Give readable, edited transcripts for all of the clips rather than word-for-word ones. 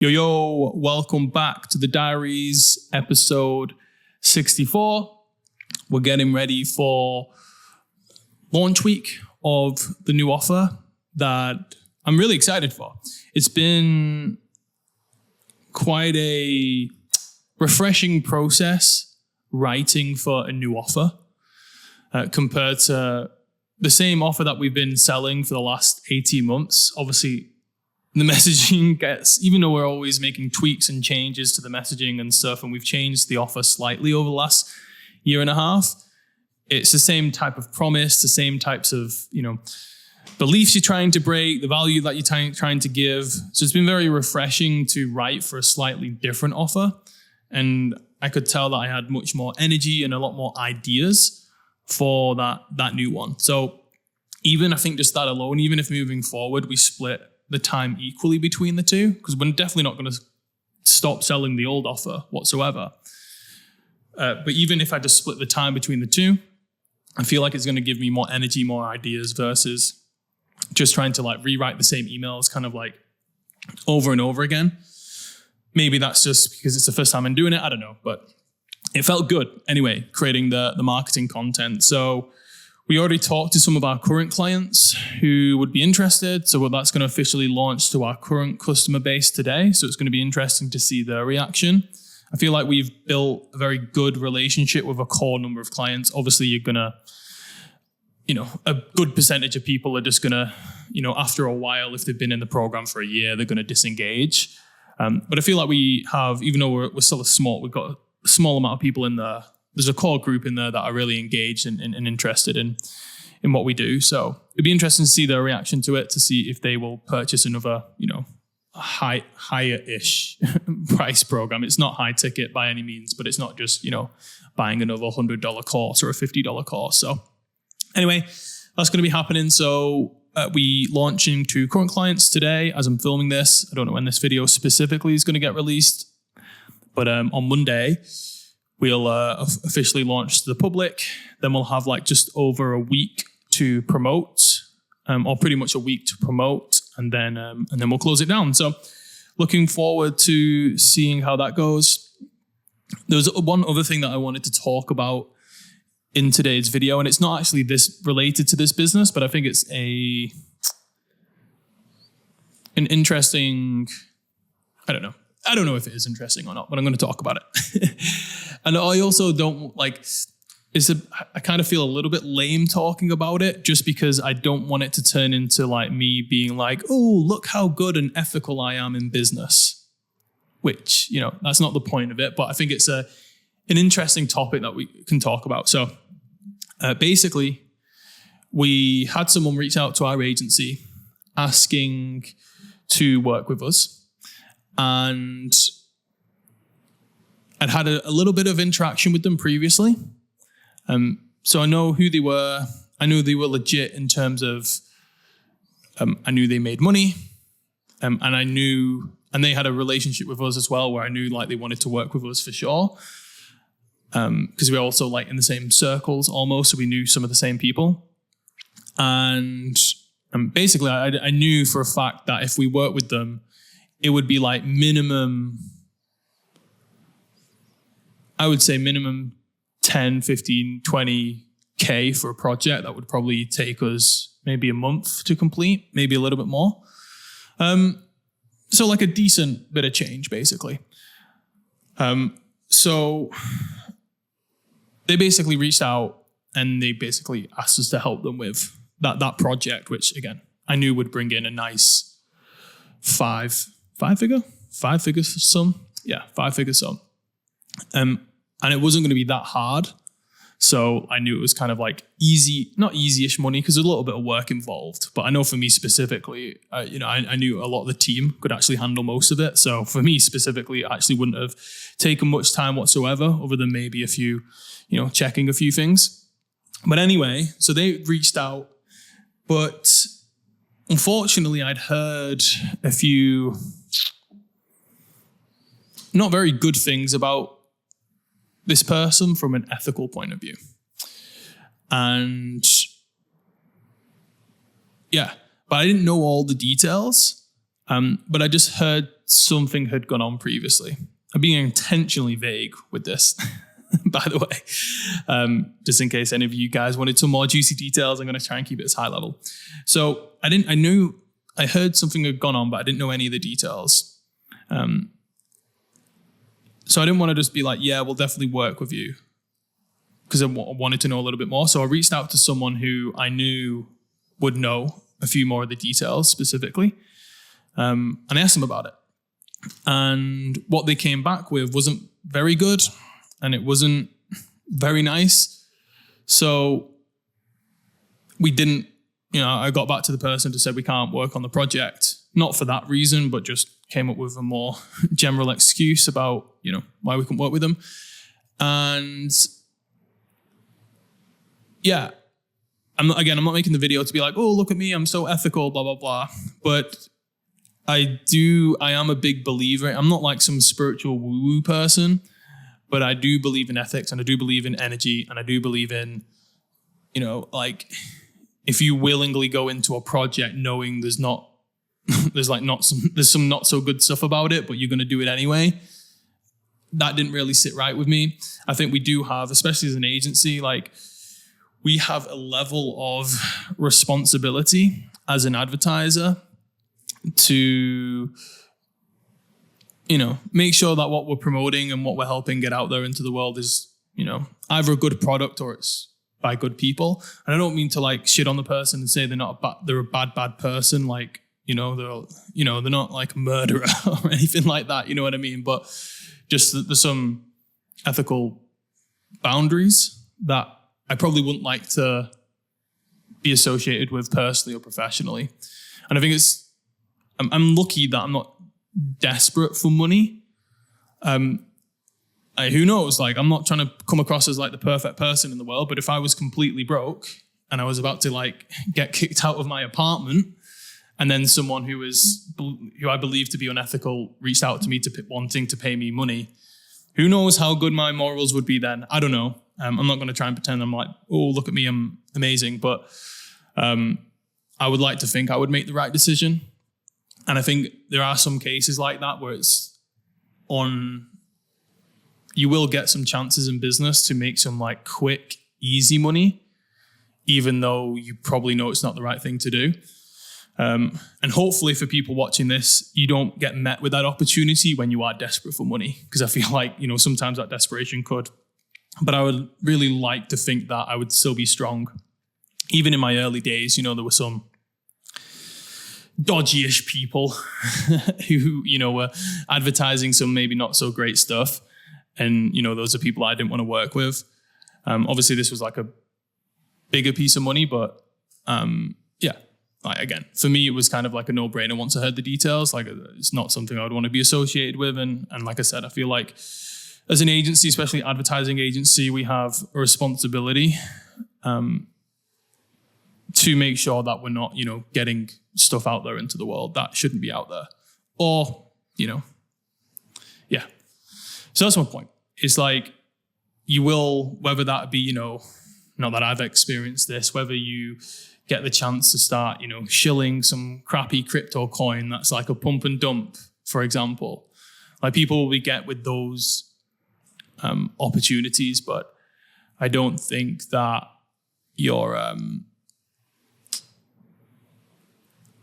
Yo, welcome back to the Diaries, episode 64. We're getting ready for launch week of the new offer that I'm really excited for. It's been quite a refreshing process writing for a new offer compared to the same offer that we've been selling for the last 18 months. Obviously, the messaging gets, even though we're always making tweaks and changes to the messaging and stuff, and we've changed the offer slightly over the last year and a half, it's the same type of promise, the same types of, beliefs you're trying to break, the value that you're trying to give. So it's been very refreshing to write for a slightly different offer. And I could tell that I had much more energy and a lot more ideas for that new one. So even I think just that alone, even if moving forward, we split the time equally between the two, because we're definitely not going to stop selling the old offer whatsoever. But even if I just split the time between the two, I feel like it's going to give me more energy, more ideas versus just trying to rewrite the same emails kind of over and over again. Maybe that's just because it's the first time I'm doing it. I don't know, but it felt good anyway, creating the marketing content. So we already talked to some of our current clients who would be interested. So that's going to officially launch to our current customer base today. So it's going to be interesting to see their reaction. I feel like we've built a very good relationship with a core number of clients. Obviously, you're going to, a good percentage of people are just going to, after a while, if they've been in the program for a year, they're going to disengage. But I feel like we have, even though we're still we've got a small amount of people in there. There's a core group in there that are really engaged and interested in what we do. So it'd be interesting to see their reaction to it, to see if they will purchase another, higher-ish price program. It's not high ticket by any means, but it's not just, buying another $100 course or a $50 course. So anyway, that's going to be happening. So we launching to current clients today as I'm filming this. I don't know when this video specifically is going to get released, but on Monday, we'll officially launch to the public. Then we'll have just over a week to promote, or pretty much a week to promote, and then we'll close it down. So looking forward to seeing how that goes. There's one other thing that I wanted to talk about in today's video, and it's not actually this related to this business, but I think it's an interesting, I don't know if it is interesting or not, but I'm going to talk about it. And I also don't I kind of feel a little bit lame talking about it, just because I don't want it to turn into me being oh, look how good and ethical I am in business, which, that's not the point of it. But I think it's an interesting topic that we can talk about. So basically, we had someone reach out to our agency asking to work with us. And I'd had a little bit of interaction with them previously. So I know who they were. I knew they were legit in terms of, I knew they made money. And they had a relationship with us as well, where I knew they wanted to work with us for sure. Because we were also in the same circles almost. So we knew some of the same people. And basically I knew for a fact that if we worked with them, it would be minimum, I would say minimum 10, 15, 20K for a project that would probably take us maybe a month to complete, maybe a little bit more. So a decent bit of change, basically. So they basically reached out and they basically asked us to help them with that project, which again, I knew would bring in a nice five-figure sum. Yeah, five-figure sum. And it wasn't going to be that hard. So I knew it was kind of easy, not easy-ish money, because there's a little bit of work involved. But I know for me specifically, I knew a lot of the team could actually handle most of it. So for me specifically, it actually wouldn't have taken much time whatsoever, other than maybe a few, checking a few things. But anyway, so they reached out. But unfortunately, I'd heard a few not very good things about this person from an ethical point of view. And yeah, but I didn't know all the details. But I just heard something had gone on previously. I'm being intentionally vague with this, by the way, just in case any of you guys wanted some more juicy details. I'm going to try and keep it as high level. So I heard something had gone on, but I didn't know any of the details. So I didn't want to just be like, yeah, we'll definitely work with you, because I wanted to know a little bit more. So I reached out to someone who I knew would know a few more of the details specifically. And I asked them about it. And what they came back with wasn't very good, and it wasn't very nice. So we didn't, I got back to the person to say we can't work on the project. Not for that reason, but just came up with a more general excuse about, why we couldn't work with them. And yeah, I'm not making the video to be like, oh, look at me, I'm so ethical, blah, blah, blah. But I am a big believer. I'm not like some spiritual woo-woo person, but I do believe in ethics, and I do believe in energy, and I do believe in, if you willingly go into a project knowing there's some not so good stuff about it, but you're going to do it anyway. That didn't really sit right with me. I think we do have, especially as an agency, we have a level of responsibility as an advertiser to, make sure that what we're promoting and what we're helping get out there into the world is, either a good product or it's by good people. And I don't mean to shit on the person and say they're a bad person. They're not like a murderer or anything like that. You know what I mean? But just that there's some ethical boundaries that I probably wouldn't like to be associated with personally or professionally. And I think I'm lucky that I'm not desperate for money. Who knows? I'm not trying to come across as the perfect person in the world, but if I was completely broke and I was about to get kicked out of my apartment, and then someone who I believe to be unethical reached out to me wanting to pay me money, who knows how good my morals would be then? I don't know. I'm not going to try and pretend I'm like, oh, look at me, I'm amazing. But I would like to think I would make the right decision. And I think there are some cases like that where you will get some chances in business to make some quick, easy money, even though you probably know it's not the right thing to do. And hopefully for people watching this, you don't get met with that opportunity when you are desperate for money. Because I feel like, sometimes that desperation could. But I would really like to think that I would still be strong. Even in my early days, there were some dodgy-ish people who, were advertising some maybe not so great stuff. And, those are people I didn't want to work with. Obviously, this was a bigger piece of money, but yeah. Again, for me, it was kind of a no-brainer once I heard the details. It's not something I would want to be associated with. And like I said, I feel like as an agency, especially advertising agency, we have a responsibility to make sure that we're not, getting stuff out there into the world that shouldn't be out there. Or, yeah. So that's my point. It's you will, whether that be, not that I've experienced this, whether you get the chance to start, shilling some crappy crypto coin that's a pump and dump, for example. People will get with those opportunities, but I don't think that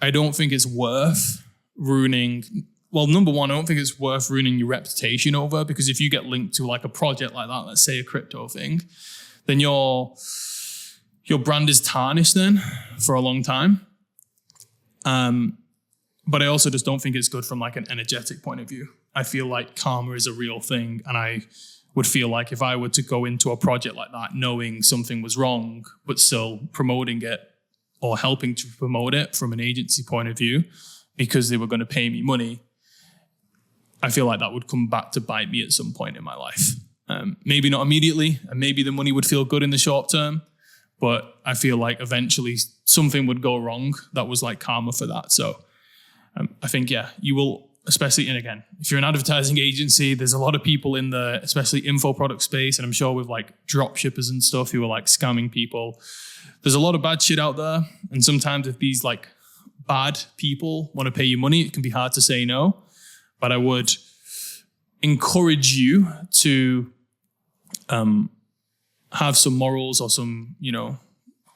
I don't think it's worth ruining. Well, number one, I don't think it's worth ruining your reputation over, because if you get linked to a project like that, let's say a crypto thing, then your brand is tarnished then for a long time. But I also just don't think it's good from an energetic point of view. I feel like karma is a real thing. And I would feel like if I were to go into a project like that, knowing something was wrong, but still promoting it or helping to promote it from an agency point of view, because they were going to pay me money, I feel like that would come back to bite me at some point in my life. Maybe not immediately, and maybe the money would feel good in the short term, but I feel like eventually something would go wrong that was karma for that. So I think, yeah, you will, especially, and again, if you're an advertising agency, there's a lot of people in the, especially info product space, and I'm sure with drop shippers and stuff who are scamming people. There's a lot of bad shit out there. And sometimes if these bad people want to pay you money, it can be hard to say no. But I would encourage you to have some morals or some,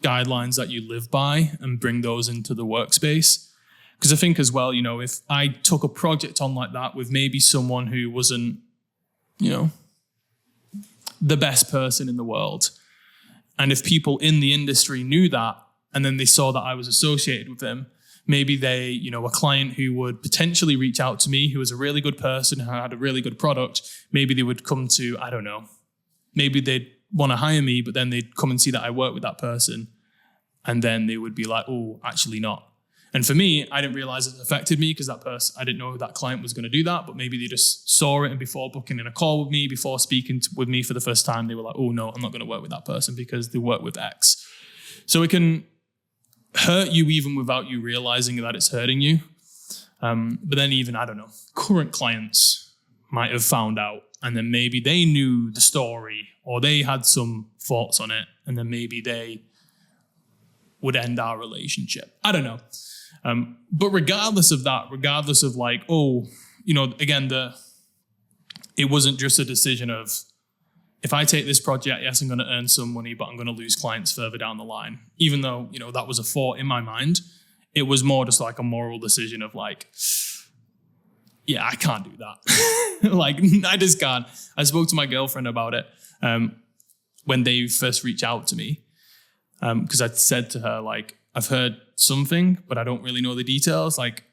guidelines that you live by and bring those into the workspace. Because I think as well, if I took a project on like that with maybe someone who wasn't, the best person in the world, and if people in the industry knew that, and then they saw that I was associated with them, maybe they, a client who would potentially reach out to me, who was a really good person, who had a really good product, maybe they would come to, I don't know, maybe they'd want to hire me, but then they'd come and see that I work with that person. And then they would be like, oh, actually not. And for me, I didn't realize it affected me because that person, I didn't know that client was going to do that, but maybe they just saw it, and before booking in a call with me, before speaking with me for the first time, they were like, oh no, I'm not going to work with that person because they work with X. So it can hurt you even without you realizing that it's hurting you. But then even, I don't know, current clients might have found out, and then maybe they knew the story or they had some thoughts on it, and then maybe they would end our relationship. I don't know. But regardless of that, regardless of like, again, it wasn't just a decision of, if I take this project, yes, I'm going to earn some money, but I'm going to lose clients further down the line. Even though, that was a thought in my mind, it was more just like a moral decision of like, yeah, I can't do that. Like, I just can't. I spoke to my girlfriend about it when they first reached out to me. Because I'd said to her, like, I've heard something, but I don't really know the details. Like,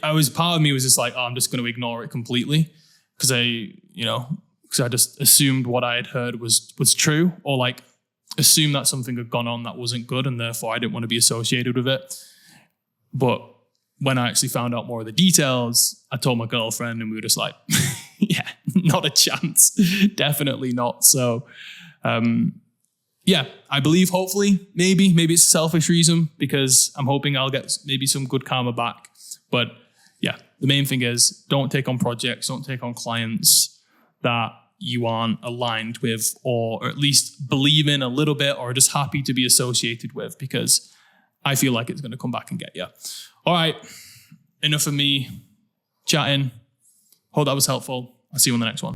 part of me was just like, I'm just going to ignore it completely. Because I just assumed what I had heard was true, or like assumed that something had gone on that wasn't good, and therefore I didn't want to be associated with it. But when I actually found out more of the details, I told my girlfriend, and we were just like, yeah, not a chance. Definitely not. So, yeah, I believe, hopefully, maybe it's a selfish reason, because I'm hoping I'll get maybe some good karma back. But yeah, the main thing is, don't take on projects, don't take on clients that you aren't aligned with, or at least believe in a little bit, or just happy to be associated with, because I feel like it's going to come back and get you. All right, enough of me chatting. Hope that was helpful. I'll see you on the next one.